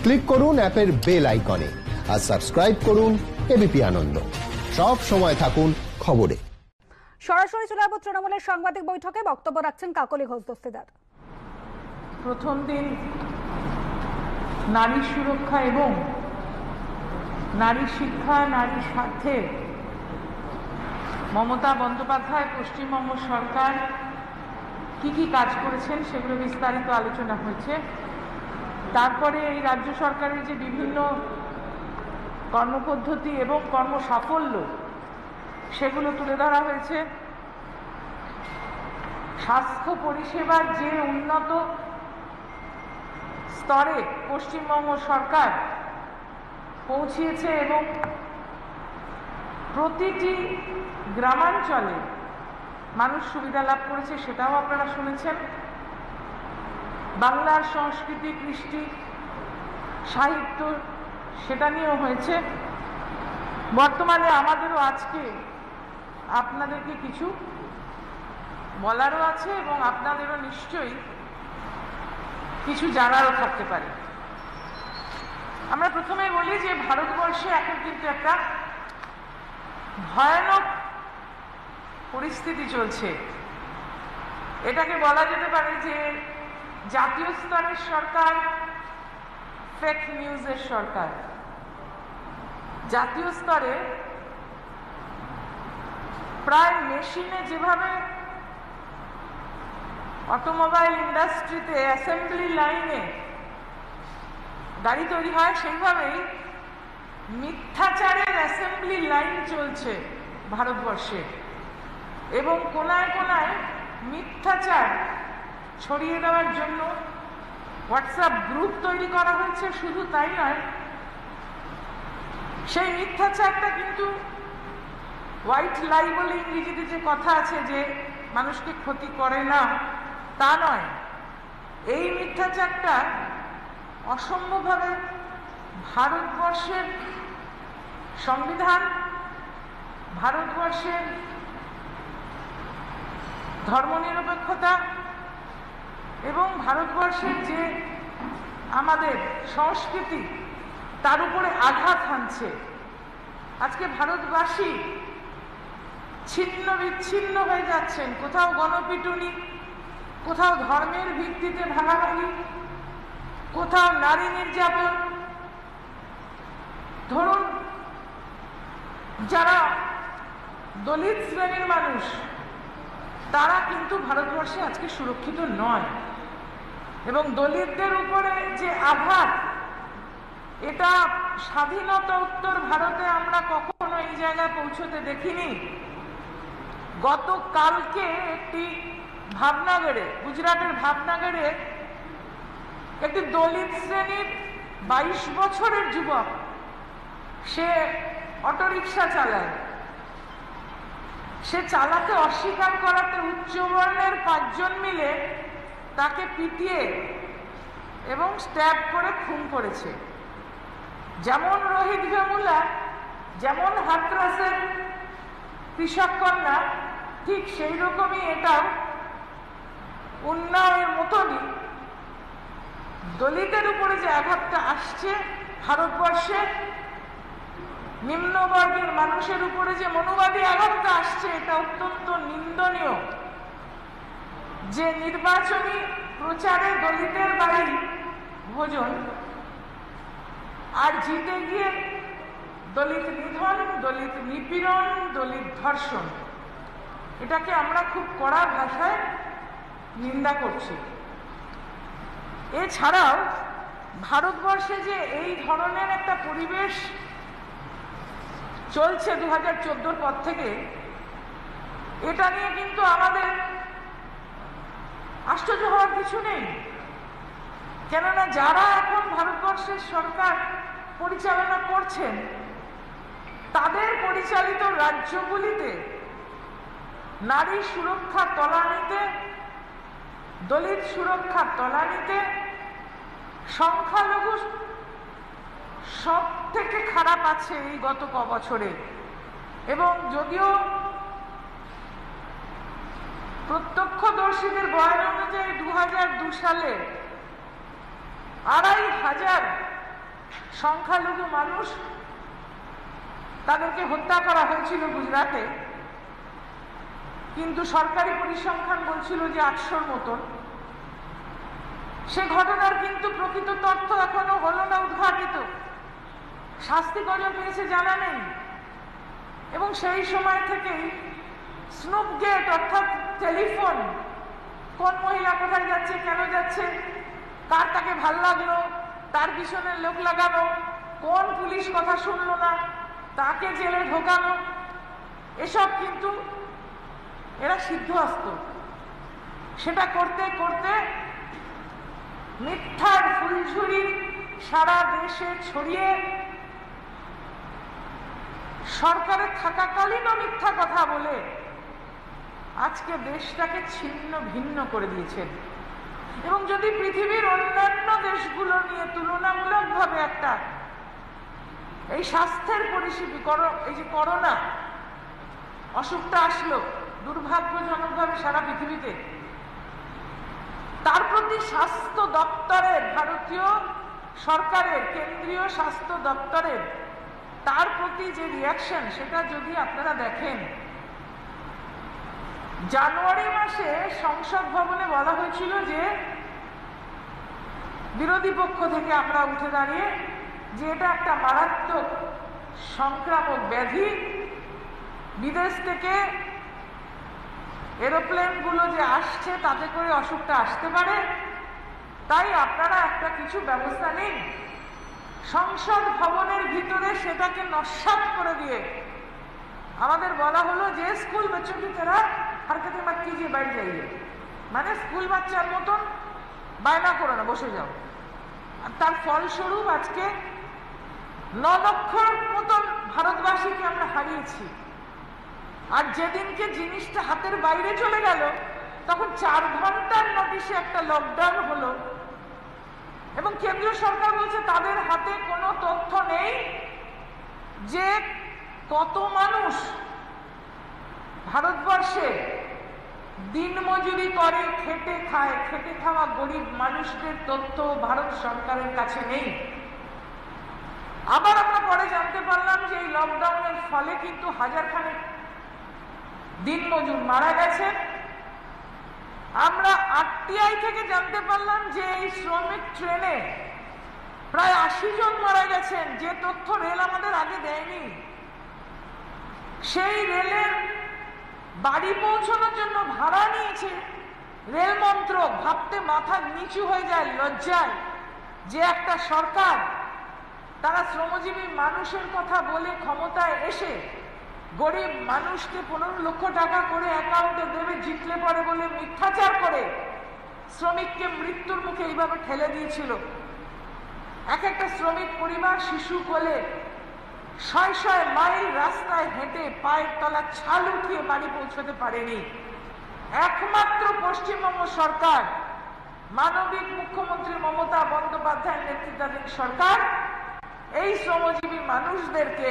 Click করুন অ্যাপের bell আইকনে আর সাবস্ক্রাইব করুন এবিপি আনন্দ। সব সময় থাকুন খবরে। সরাসরি চলে যাব তৃণমূলের সাংবাদিক বৈঠকে, বক্তব্য রাখছেন কাকলি ঘোষ দস্তিদার। প্রথম দিন নারী সুরক্ষা এবং নারী শিক্ষা, নারী স্বার্থে মমতা বন্দ্যোপাধ্যায় পশ্চিমবঙ্গ সরকার কি কি কাজ করেছেন সেগুলো বিস্তারিত আলোচনা হয়েছে। তারপরে এই রাজ্য সরকারের যে বিভিন্ন কর্মপদ্ধতি এবং কর্মসাফল্য সেগুলো তুলে ধরা হয়েছে। স্বাস্থ্য পরিষেবার যে উন্নত স্তরে পশ্চিমবঙ্গ সরকার পৌঁছিয়েছে এবং প্রতিটি গ্রামাঞ্চলে মানুষ সুবিধা লাভ করেছে সেটাও আপনারা শুনেছেন। বাংলার সংস্কৃতি, কৃষ্টি, সাহিত্য সেটা নিয়েও হয়েছে। বর্তমানে আমাদেরও আজকে আপনাদেরকে কিছু বলারও আছে এবং আপনাদেরও নিশ্চয়ই কিছু জানারও থাকতে পারে। আমরা প্রথমেই বলি যে ভারতবর্ষে এখন কিন্তু একটা ভয়ানক পরিস্থিতি চলছে। এটাকে বলা যেতে পারে যে জাতীয় স্তরের সরকার ফেক নিউজের সরকার। জাতীয় স্তরে প্রায় মেশিনে যেভাবে অটোমোবাইল ইন্ডাস্ট্রিতে অ্যাসেম্বলি লাইনে গাড়ি তৈরি হয়, সেইভাবেই মিথ্যাচারের অ্যাসেম্বলি লাইন চলছে ভারতবর্ষে এবং কোনায় কোনায় মিথ্যাচার ছড়িয়ে দেওয়ার জন্য হোয়াটসঅ্যাপ গ্রুপ তৈরি করা হয়েছে। শুধু তাই নয়, সেই মিথ্যাচারটা কিন্তু হোয়াইট লাই বলে ইংরেজিতে যে কথা আছে যে মানুষকে ক্ষতি করে না, তা নয়। এই মিথ্যাচারটা অসম্ভবভাবে ভারতবর্ষের সংবিধান, ভারতবর্ষের ধর্মনিরপেক্ষতা এবং ভারতবর্ষের যে আমাদের সংস্কৃতি তার উপরে আঘাত হানছে। আজকে ভারতবাসী ছিন্ন বিচ্ছিন্ন হয়ে যাচ্ছেন। কোথাও গণপিটুনি, কোথাও ধর্মের ভিত্তিতে ভাগাভাগি, কোথাও নারী নির্যাতন। ধরুন, যারা দলিত শ্রেণীর মানুষ তারা কিন্তু ভারতবর্ষে আজকে সুরক্ষিত নয় এবং দলিতদের উপরে যে আঘাত, এটা স্বাধীনতা উত্তর ভারতে আমরা কখনো এই জায়গায় পৌঁছতে দেখিনি। গতকালকে একটি ভাবনগরে, গুজরাটের ভাবনগরে একটি দলিত শ্রেণীর 22 বছরের যুবক, সে অটোরিকশা চালায়। সে চালাতে অস্বীকার করাতে উচ্চবর্ণের 5 জন মিলে তাকে পিটিয়ে এবং স্ট্যাব করে খুন করেছে। যেমন রোহিত ভেমুলা, যেমন হাথরাসের কৃষক কন্যা, ঠিক সেই রকমই এটাও উন্নয়নের মতনই দলিতের উপরে যে আঘাতটা আসছে, ভারতবর্ষে নিম্নবর্গের মানুষের উপরে যে মনোবাদী আঘাতটা আসছে, এটা অত্যন্ত নিন্দনীয়। যে নির্বাচনী প্রচারে দলিতের বাড়ি ভোজন আর জিতে গিয়ে দলিত নিধন, দলিত নিপীড়ন, দলিত ধর্ষণ, এটাকে আমরা খুব কড়া ভাষায় নিন্দা করছি। এছাড়াও ভারতবর্ষে যে এই ধরনের একটা পরিবেশ চলছে 2014 পর থেকে, এটা নিয়ে কিন্তু আমাদের আশ্চর্য হওয়ার কিছু নেই। কেননা যারা এখন ভারতবর্ষের সরকার পরিচালনা করছেন, তাদের পরিচালিত রাজ্যগুলিতে নারী সুরক্ষার তলানিতে, দলিত সুরক্ষার তলানিতে সংখ্যালঘু সব থেকে খারাপ আছে এই গত বছরে। এবং যদিও প্রত্যক্ষদর্শীদের বয়ান অনুযায়ী 2002 সালে 2500 সংখ্যালঘু মানুষ, তাদেরকে হত্যা করা হয়েছিল গুজরাটে, কিন্তু সরকারি পরিসংখ্যান বলছিল যে 800-র মতন। সে ঘটনার কিন্তু প্রকৃত তথ্য এখনো হলো না উদ্ঘাটিত, শাস্তি কত পেয়েছে জানা নেই। এবং সেই সময় থেকেই স্নুপ গেট অর্থাৎ টেলিফোন, কোন মহিলা কোথায় যাচ্ছে, কেন যাচ্ছে, কার তাকে ভাল লাগলো, তার পিছনে লোক লাগানো, কোন পুলিশ কথা শুনলো না তাকে জেলে ঢোকানো, এসব কিন্তু এরা সিদ্ধহস্ত। সেটা করতে করতে মিথ্যার ফুলঝুরি সারা দেশে ছড়িয়ে সরকারে থাকাকালীনও মিথ্যা কথা বলে আজকে দেশটাকে ছিন্ন ভিন্ন করে দিয়েছেন। এবং যদি পৃথিবীর অন্যান্য দেশগুলো নিয়ে তুলনামূলকভাবে একটা এই স্বাস্থ্যের পরিষেবা, এই যে করোনা অসুখটা আসলো দুর্ভাগ্যজনকভাবে সারা পৃথিবীতে, তার প্রতি স্বাস্থ্য দপ্তরের, ভারতীয় সরকারের কেন্দ্রীয় স্বাস্থ্য দপ্তরের তার প্রতি যে রিয়াকশন, সেটা যদি আপনারা দেখেন, জানুয়ারি মাসে সংসদ ভবনে বলা হয়েছিল যে বিরোধী পক্ষ থেকে আমরা উঠে দাঁড়িয়ে যে এটা একটা মারাত্মক সংক্রামক ব্যাধি, বিদেশ থেকে এরোপ্লেনগুলো যে আসছে তাতে করে অসুখটা আসতে পারে, তাই আপনারা একটা কিছু ব্যবস্থা নিন। সংসদ ভবনের ভিতরে সেটাকে নস্যাৎ করে দিয়ে আমাদের বলা হলো যে স্কুল বাচ্চোं की तरह हरकतें मत कीजिए, बैठ जाइए, মানে স্কুল বাচ্চার মতন বায়না করো না, বসে যাও। আর তার ফলস্বরূপ আজকে 9 লক্ষর মতন ভারতবাসীকে আমরা হারিয়েছি। আর যেদিনকে জিনিসটা হাতের বাইরে চলে গেল, তখন 4 ঘন্টার নোটিশে একটা লকডাউন হলো এবং কেন্দ্রীয় সরকার বলছে তাদের হাতে কোনো তথ্য নেই যে কত মানুষ ভারতবর্ষে দিনমজুরি করে খেটে খায়, খেটে খাওয়া গরিব মানুষদের তথ্য ভারত সরকারের কাছে নেই। আবার আমরা পরে জানতে পারলাম যে এই লকডাউনের ফলে কিন্তু হাজারখানেক দিনমজুর মারা গেছেন। আমরা আরটিআই থেকে জানতে পারলাম যে এই শ্রমিক ট্রেনে প্রায় 80 জন মারা গেছেন, যে তথ্য রেল আমাদের আগে দেয়নি। সেই রেলের বাড়ি পৌঁছানোর জন্য ভাড়া নিয়েছে রেল মন্ত্রক। ভাবতে মাথা নিচু হয়ে যায় লজ্জায় যে একটা সরকার, তারা শ্রমজীবী মানুষের কথা বলে ক্ষমতায় এসে গরিব মানুষকে 15 লক্ষ টাকা করে অ্যাকাউন্টে দেবে জিতলে পরে বলে মিথ্যাচার করে শ্রমিককে মৃত্যুর মুখে এইভাবে ঠেলে দিয়েছিল। এক একটা শ্রমিক পরিবার শিশু কোলে 600 মাইল রাস্তায় হেঁটে পায়ের তলা ছাল উঠিয়ে বাড়ি পৌঁছতে পারেনি। একমাত্র পশ্চিমবঙ্গ সরকার, মানবিক মুখ্যমন্ত্রী মমতা বন্দ্যোপাধ্যায়ের নেতৃত্বাধীন সরকার এই শ্রমজীবী মানুষদেরকে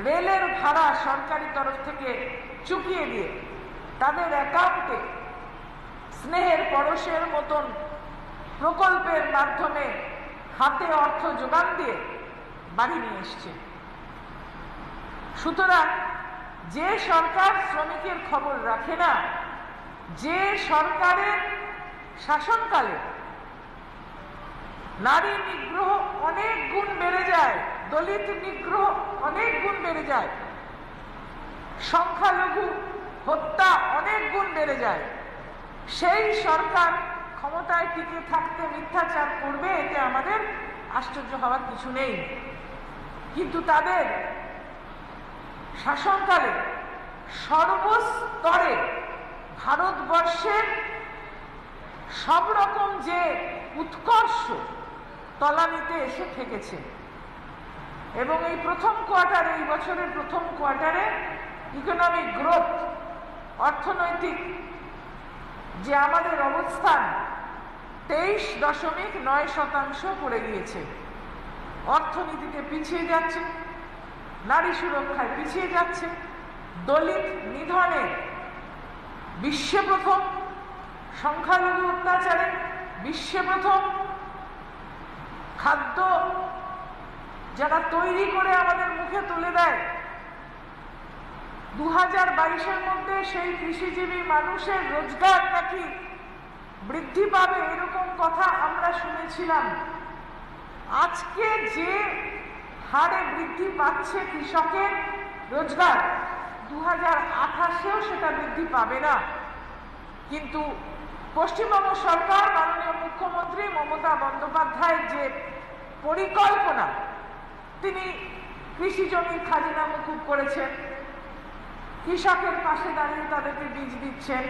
রেলের ভাড়া সরকারি তরফ থেকে চুকিয়ে দিয়ে তাদের অ্যাকাউন্টে স্নেহের পরশের মতন প্রকল্পের মাধ্যমে হাতে অর্থ যোগান দিয়ে বাড়ি নিয়ে এসছে। সুতরাং যে সরকার শ্রমিকের খবর রাখে না, যে সরকারের শাসনকালে নারী নিগ্রহ অনেক গুণ বেড়ে যায়, দলিত নিগ্রহ অনেক গুণ বেড়ে যায়, সংখ্যালঘু হত্যা অনেক গুণ বেড়ে যায়, সেই সরকার ক্ষমতায় টিকে থাকতে মিথ্যাচার করবে, এতে আমাদের আশ্চর্য হওয়ার কিছু নেই। কিন্তু তাদের শাসনকালে সর্বস্তরে ভারতবর্ষের সব রকম যে উৎকর্ষ তলানিতে এসে ঠেকেছে। এবং এই প্রথম কোয়ার্টারে, এই বছরের প্রথম কোয়ার্টারে ইকোনমিক গ্রোথ, অর্থনৈতিক যে আমাদের অবস্থান 23.9% পড়ে গিয়েছে। অর্থনীতিতে পিছিয়ে যাচ্ছে, নারী সুরক্ষায় পিছিয়ে যাচ্ছে, দলিত নিধনে বিশ্বে প্রথম, সংখ্যালঘু অত্যাচারে বিশ্বে প্রথম, খাদ্য যারা তৈরি করে আমাদের মুখে তুলে দেয়। 2022-এর মধ্যে সেই কৃষিজীবী মানুষের রোজগার নাকি বৃদ্ধি পাবে, এরকম কথা আমরা শুনেছিলাম। আজকে যে হারে বৃদ্ধি পাচ্ছে কৃষকের রোজগার, 2028-এও সেটা বৃদ্ধি পাবে না। কিন্তু পশ্চিমবঙ্গ সরকার, মাননীয় মুখ্যমন্ত্রী মমতা বন্দ্যোপাধ্যায়ের যে পরিকল্পনা, তিনি কৃষি জমির খাজনা মকুব করেছেন, কৃষকের পাশে দাঁড়িয়ে তাদেরকে বীজ দিচ্ছেন,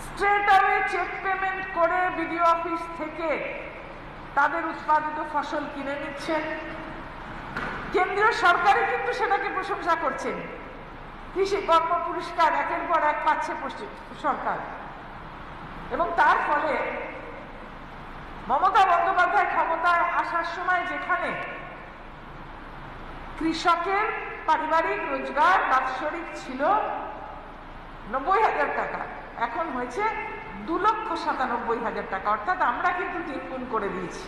স্ট্রেট অ্যাওয়ে চেক পেমেন্ট করে বিডিও অফিস থেকে তাদের উৎপাদিত ফসল কিনে নিচ্ছেন। কেন্দ্রীয় সরকারই কিন্তু সেটাকে প্রশংসা করছেন। কৃষি কর্ম পুরস্কার একের পর এক পাচ্ছে পশ্চিম সরকার, এবং তার ফলে মমতা বন্দ্যোপাধ্যায় ক্ষমতায় আসার সময় যেখানে কৃষকের পারিবারিক রোজগার বাৎসরিক ছিল 90,000 টাকা, এখন হয়েছে 2,97,000 টাকা, অর্থাৎ আমরা কিন্তু 3 গুণ করে দিয়েছি।